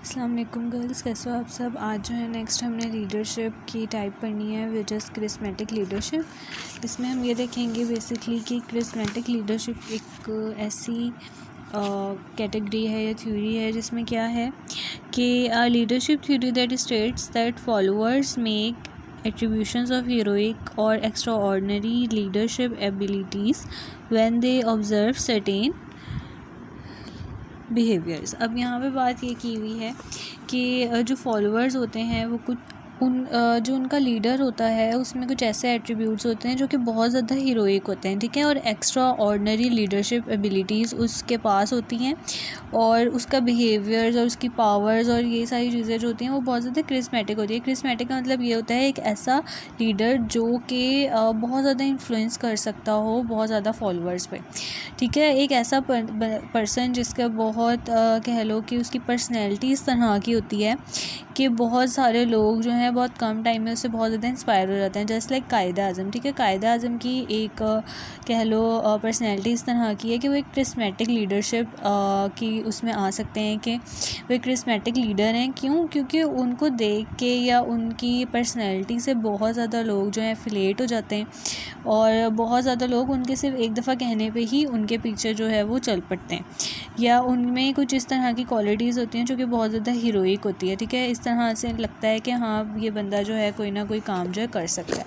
अस्सलाम वालेकुम गर्ल्स, कैसे हो आप सब। आज जो है नेक्स्ट हमने लीडरशिप की टाइप पढ़नी है विच इज़ क्रिस्मेटिक लीडरशिप। इसमें हम ये देखेंगे बेसिकली कि क्रिस्मेटिक लीडरशिप एक ऐसी कैटेगरी है या थ्योरी है जिसमें क्या है कि leadership theory that states that followers make attributions of heroic or extraordinary leadership abilities when they observe certain behaviours. अब यहाँ पे बात ये की हुई है कि जो फॉलोअर्स होते हैं वो कुछ जो उनका लीडर होता है उसमें कुछ ऐसे एट्रीब्यूट्स होते हैं जो कि बहुत ज़्यादा हीरोइक होते हैं, ठीक है, और एक्स्ट्रा ऑर्डिनरी लीडरशिप एबिलिटीज़ उसके पास होती हैं और उसका बिहेवियर्स और उसकी पावर्स और ये सारी चीज़ें जो होती हैं वो बहुत ज़्यादा क्रिस्मेटिक होती है। क्रिस्मेटिक का मतलब ये होता है एक ऐसा लीडर जो कि बहुत ज़्यादा इन्फ्लुएंस कर सकता हो बहुत ज़्यादा फॉलोअर्स पे, ठीक है। एक ऐसा पर्सन जिसका बहुत कह लो कि उसकी पर्सनैलिटी इस तरह की होती है कि बहुत सारे लोग जो हैं बहुत कम टाइम में उससे बहुत ज़्यादा इंस्पायर हो जाते हैं। जस्ट लाइक कायद-ए-आज़म, ठीक है। कायद-ए-आज़म की एक कह लो पर्सनैलिटी इस तरह की है कि वो एक क्रिस्मेटिक लीडरशिप की उसमें आ सकते हैं कि वो एक क्रिस्मेटिक लीडर हैं। क्यों? क्योंकि उनको देख के या उनकी पर्सनैलिटी से बहुत ज़्यादा लोग जो हैं एफिलिएट हो जाते हैं और बहुत ज़्यादा लोग उनके सिर्फ एक दफ़ा कहने पे ही उनके पीछे जो है वो चल पड़ते हैं, या उनमें कुछ इस तरह की क्वालिटीज़ होती हैं जो कि बहुत ज़्यादा हीरोइक होती है, ठीक है। इस तरह से लगता है कि हाँ ये बंदा जो है कोई ना कोई काम जो है कर सकता है।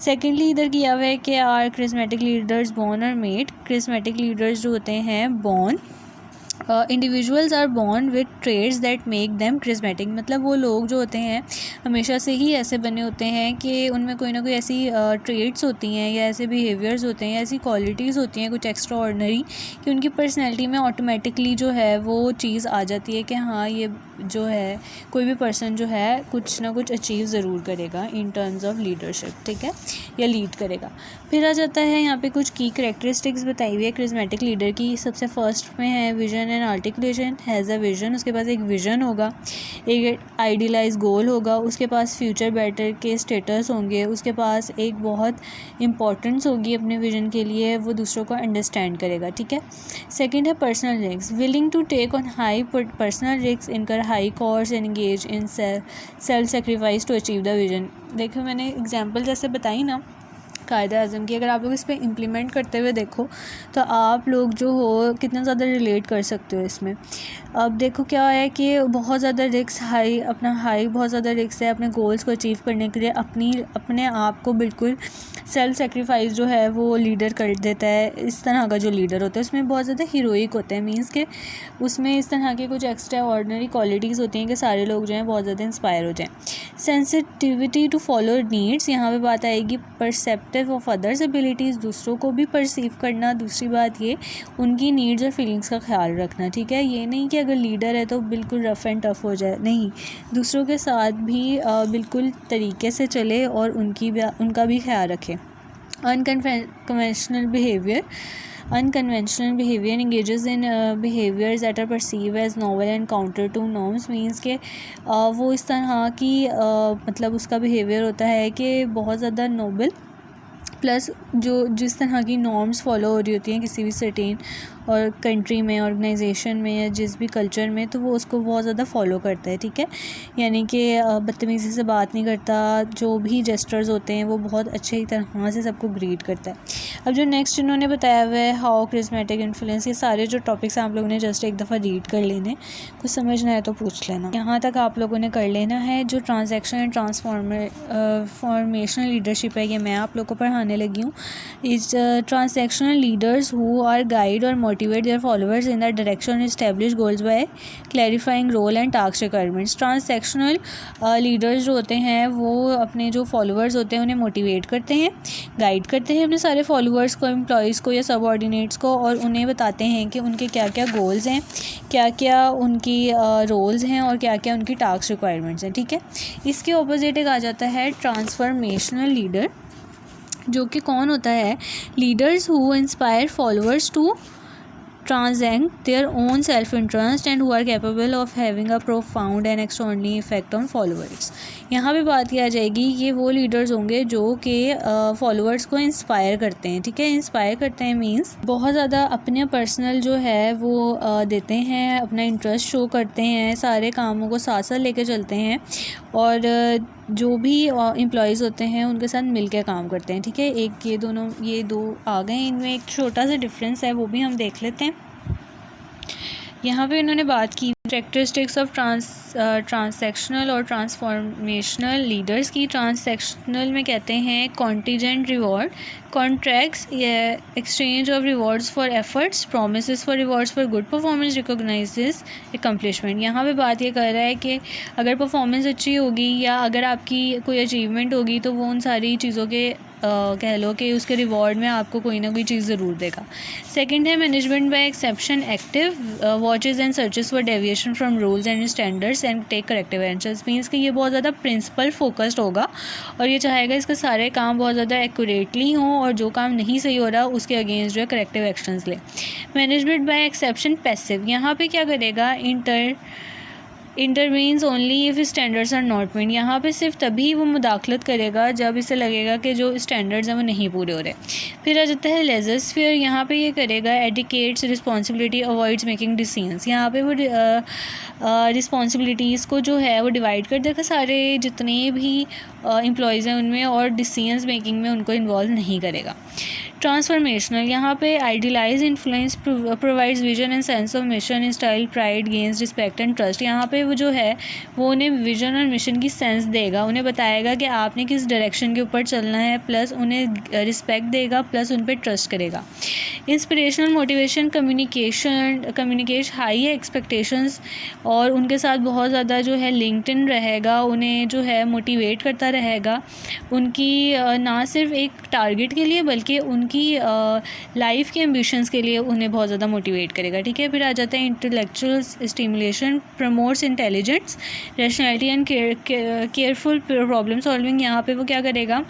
सेकेंडली इधर किया हुआ है कि आर क्रिस्मेटिक लीडर्स बॉर्न और मेड। क्रिस्मेटिक लीडर्स जो होते हैं born, individuals are born with traits that make them charismatic. मतलब वो लोग जो होते हैं हमेशा से ही ऐसे बने होते हैं कि उनमें कोई ना कोई ऐसी ट्रेड्स होती हैं या ऐसे बिहेवियर्स होते हैं, ऐसी क्वालिटीज़ होती हैं कुछ एक्स्ट्रा ऑर्डिनरी कि उनकी पर्सनैलिटी में ऑटोमेटिकली जो है वो चीज़ आ जाती है कि हाँ ये जो है कोई भी पर्सन जो है कुछ ना कुछ अचीव ज़रूर करेगा इन टर्म्स ऑफ लीडरशिप, ठीक है, या लीड करेगा। फिर आ जाता है यहाँ पे कुछ की करेक्टरिस्टिक्स बताई हुई है क्रिस्मेटिक लीडर की। सबसे फर्स्ट में है vision and articulation. Has a vision, उसके पास एक विजन होगा, एक आइडियलाइज गोल होगा, उसके पास फ्यूचर बेटर के स्टेटस होंगे, उसके पास एक बहुत इंपॉर्टेंस होगी अपने विजन के लिए, वो दूसरों को अंडरस्टैंड करेगा, ठीक है। सेकेंड है personal risk. Willing to take on high personal risk, incur high cost, engage in self sacrifice to achieve the vision. देखो मैंने एग्जाम्पल जैसे बताई ना कायद-ए-आज़म की, अगर आप लोग इस पर इम्प्लीमेंट करते हुए देखो तो आप लोग जो हो कितना ज़्यादा रिलेट कर सकते हो इसमें। अब देखो क्या है कि बहुत ज़्यादा रिस्क बहुत ज़्यादा रिस्क है अपने गोल्स को अचीव करने के लिए। अपने आप को बिल्कुल सेल्फ सेक्रीफाइस जो है वो लीडर कर देता है। इस तरह का जो लीडर होता है उसमें बहुत ज़्यादा हीरोइक होता है, मीन्स के उसमें इस तरह के कुछ एक्स्ट्रा ऑर्डिनरी क्वालिटीज़ होती हैं कि सारे लोग जो हैं बहुत ज़्यादा इंस्पायर हो जाएँ। सेंसिटिविटी टू फॉलो नीड्स, यहाँ पे बात आएगी परसेप्टिव ऑफ अदर्स एबिलिटीज़, दूसरों को भी परसीव करना। दूसरी बात ये उनकी नीड्स और फीलिंग्स का ख्याल रखना, ठीक है। ये नहीं कि अगर लीडर है तो बिल्कुल रफ़ एंड टफ़ हो जाए, नहीं, दूसरों के साथ भी बिल्कुल तरीके से चले और उनका भी ख्याल रखे। Unconventional behaviour engages in behaviors that are perceived as novel and counter to norms, means के वो इस तरह की मतलब उसका बिहेवियर होता है कि बहुत ज़्यादा नोबल प्लस जो जिस तरह की नॉर्म्स फॉलो हो रही होती हैं किसी भी सर्टेन और कंट्री में, ऑर्गेनाइजेशन में या जिस भी कल्चर में, तो वो उसको बहुत ज़्यादा फॉलो करता है, ठीक है। यानी कि बदतमीज़ी से बात नहीं करता, जो भी जेस्चर्स होते हैं वो बहुत अच्छी तरह से सबको ग्रीट करता है। अब जो नेक्स्ट इन्होंने बताया हुआ है हाउ क्रिस्मेटिक इन्फ्लुएंस, ये सारे जो टॉपिक्स आप लोगों ने जस्ट एक दफ़ा रीड कर लेने, कुछ समझना है तो पूछ लेना। यहाँ तक आप लोगों ने कर लेना है। जो ट्रांजैक्शन एंड ट्रांसफॉर्मेशनल लीडरशिप है ये मैं आप लोगों को पढ़ाने लगी हूँ। इस transactional leaders who are guide और motivate their followers in the direction establish goals by clarifying role and task requirements. Transactional leaders जो होते हैं वो अपने जो फॉलोअर्स होते हैं उन्हें मोटिवेट करते हैं, गाइड करते हैं अपने सारे फॉलोअर्स को, एम्प्लॉयज़ को या सबऑर्डिनेट्स को, और उन्हें बताते हैं कि उनके क्या क्या गोल्स हैं, क्या क्या उनकी रोल्स हैं और क्या क्या उनकी टास्क रिक्वायरमेंट्स हैं, ठीक है। इसके ऑपोजिट एक आ जाता है ट्रांसफॉर्मेशनल लीडर, जो कि कौन होता है, leaders who inspire followers to transcend their own self-interest and who are capable of having a profound and extraordinary effect on followers। यहाँ पे बात की आ जाएगी ये वो लीडर्स होंगे जो कि फॉलोअर्स को इंस्पायर करते हैं, ठीक है। इंस्पायर करते हैं मींस बहुत ज़्यादा अपने पर्सनल जो है वो देते हैं, अपना इंटरेस्ट शो करते हैं, सारे कामों को साथ साथ लेके चलते हैं और जो भी एम्प्लॉयज़ होते हैं उनके साथ मिलकर काम करते हैं, ठीक है। एक ये दो आ गए, इनमें एक छोटा सा डिफरेंस है वो भी हम देख लेते हैं। यहाँ पे इन्होंने बात की कैरेक्टरिस्टिक्स ऑफ ट्रांसैक्शनल और ट्रांसफॉर्मेशनल लीडर्स की। ट्रांसैक्शनल में कहते हैं contingent reward, contracts, exchange of rewards for efforts, promises for rewards for good performance, recognises accomplishment. यहाँ पे बात ये कर रहा है कि अगर परफॉर्मेंस अच्छी होगी या अगर आपकी कोई अचीवमेंट होगी तो वो उन सारी चीज़ों के कह लो कि उसके रिवॉर्ड में आपको कोई ना कोई चीज़ ज़रूर देगा। सेकंड है management by exception active, watches and searches for deviation from rules and standards and take corrective actions. Means कि ये बहुत ज़्यादा प्रिंसिपल फोकस्ड होगा और ये चाहेगा इसके सारे काम बहुत ज़्यादा एक्यूरेटली हों और जो काम नहीं सही हो रहा उसके अगेंस्ट जो है करेक्टिव एक्शंस ले। मैनेजमेंट बाय एक्सेप्शन पैसिव, यहाँ पे क्या करेगा intervenes only if standards are not meet. यहाँ पे सिर्फ तभी वो मुदाखलत करेगा जब इसे लगेगा कि जो स्टैंडर्ड्स हैं वो नहीं पूरे हो रहे। फिर आ जाता है लेजर स्फीयर, यहाँ पे ये करेगा एडिकेट्स रिस्पॉन्सिबिलिटी, अवॉइड्स मेकिंग डिसीजंस। यहाँ पे वो रिस्पॉन्सिबिलिटीज़ को जो है वो डिवाइड कर देगा सारे जितने भी एम्प्लॉयज़ हैं उनमें और डिसीजंस मेकिंग में उनको इन्वॉल्व नहीं करेगा। ट्रांसफॉर्मेशनल, यहाँ पे idealize influence, provides vision and sense of mission, style, pride, gains respect and trust. यहाँ पे वो जो है वो उन्हें विजन और मिशन की सेंस देगा, उन्हें बताएगा कि आपने किस डायरेक्शन के ऊपर चलना है, प्लस उन्हें रिस्पेक्ट देगा, प्लस उन पर ट्रस्ट करेगा। Inspirational, motivation, communicate high expectations और उनके साथ बहुत ज़्यादा जो है लिंक्ड इन रहेगा, उन्हें जो है मोटिवेट करता रहेगा उनकी ना सिर्फ एक टारगेट के लिए बल्कि उनकी लाइफ के एम्बिशंस के लिए उन्हें बहुत ज़्यादा मोटिवेट करेगा, ठीक है। फिर आ जाता है intellectual stimulation, promotes intelligence, rationality and careful problem solving. यहाँ पे वो क्या करेगा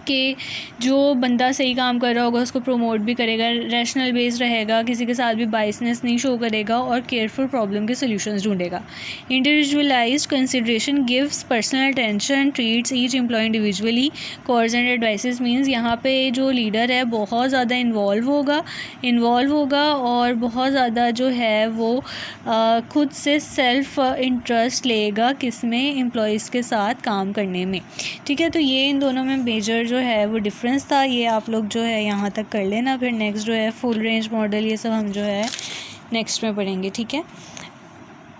कि जो बंदा सही काम कर रहा होगा उसको प्रमोट भी करेगा, रैशनल बेस्ड रहेगा, किसी के साथ भी बाइसनेस नहीं शो करेगा और केयरफुल प्रॉब्लम के सॉल्यूशंस ढूंढेगा। Individualised consideration, gives personal attention, treats each employ individually, course and advises. Means यहाँ पे जो लीडर है बहुत ज़्यादा इन्वॉल्व होगा और बहुत ज़्यादा जो है वो खुद से सेल्फ इंटरेस्ट लेगा किसमें, एम्प्लॉयज़ के साथ काम करने में, ठीक है। तो ये इन दोनों में मेजर जो है वो डिफरेंस था, ये आप लोग जो है यहाँ तक कर लेना। फिर नेक्स्ट जो है फुल रेंज मॉडल, ये सब हम जो है नेक्स्ट में पढ़ेंगे, ठीक है।